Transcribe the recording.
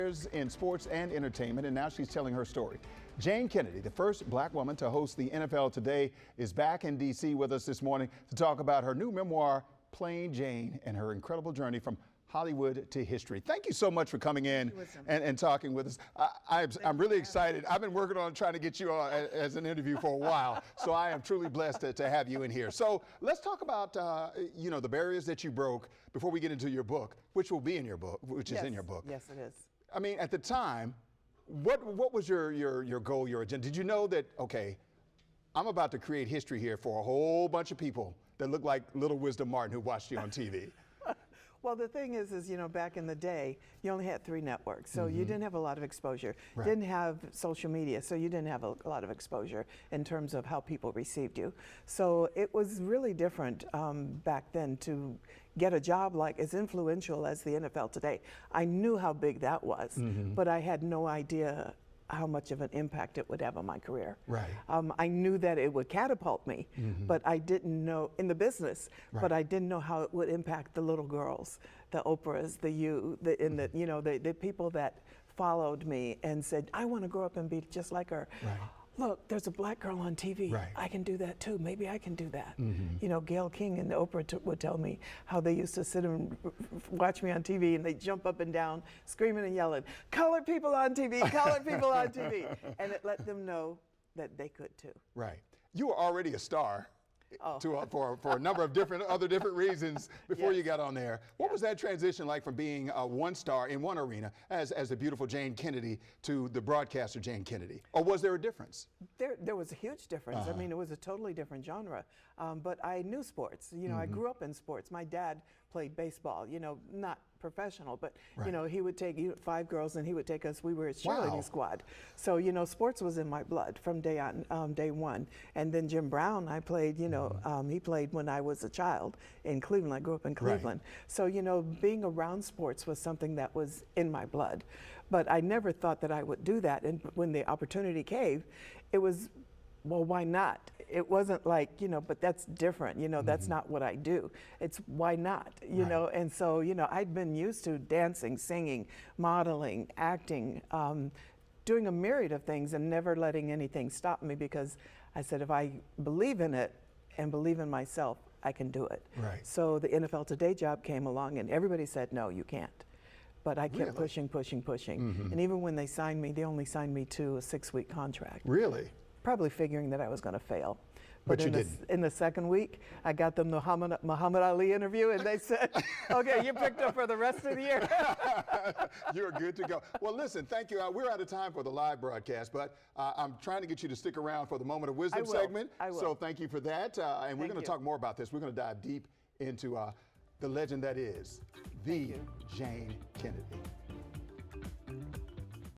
In sports and entertainment, and now she's telling her story. Jayne Kennedy, the first black woman to host the NFL Today, is back in D.C. with us this morning to talk about her new memoir, Plain Jane, and her incredible journey from Hollywood to history. Thank you so much for coming in and talking with us. I'm really excited. I've been working on trying to get you on as an interview for a while, so I am truly blessed to have you in here. So let's talk about the barriers that you broke before we get into your book, which will be in your book, which is in your book. Yes, it is. I mean, at the time, what was your goal, your agenda? Did you know that, okay, I'm about to create history here for a whole bunch of people that look like Little Wisdom Martin who watched you on TV? Well, the thing is, back in the day, you only had 3 networks, so you didn't have a lot of exposure. Right. Didn't have social media, so you didn't have a lot of exposure in terms of how people received you. So it was really different back then to get a job like as influential as the NFL Today. I knew how big that was, but I had no idea how much of an impact it would have on my career. Right. I knew that it would catapult me, but I didn't know in the business. Right. But I didn't know how it would impact the little girls, the Oprahs, the people that followed me and said, "I want to grow up and be just like her." Right. Look, there's a black girl on TV. Right. I can do that too. Maybe I can do that. Gail King and Oprah would tell me how they used to sit and watch me on TV and they jump up and down, screaming and yelling, "Colored people on TV, colored people on TV." And it let them know that they could too. Right. You were already a star. For a number of different reasons before you got on there. What was that transition like from being one star in one arena as the beautiful Jayne Kennedy to the broadcaster Jayne Kennedy? Or was there a difference? There was a huge difference. I mean, it was a totally different genre. But I knew sports. I grew up in sports. My dad played baseball, not professional, but he would take 5 girls and he would take us. We were his cheerleading squad. So sports was in my blood from day one. And then Jim Brown, I played. He played when I was a child in Cleveland. I grew up in Cleveland. Right. So being around sports was something that was in my blood. But I never thought that I would do that. And when the opportunity came, it was, well, why not? It wasn't like, but that's different, that's not what I do. It's why not, know? And so, I'd been used to dancing, singing, modeling, acting, doing a myriad of things and never letting anything stop me because I said, if I believe in it and believe in myself, I can do it. Right. So the NFL Today job came along and everybody said, no, you can't. But I kept pushing. And even when they signed me, they only signed me to a 6-week contract. Really? Probably figuring that I was going to fail. But you didn't. In the second week, I got them the Muhammad Ali interview, and they said, "Okay, you're picked up for the rest of the year." You're good to go. Well, listen, thank you. We're out of time for the live broadcast, but I'm trying to get you to stick around for the Moment of Wisdom segment. I will. So thank you for that. And we're going to talk more about this. We're going to dive deep into the legend that is the Jayne Kennedy.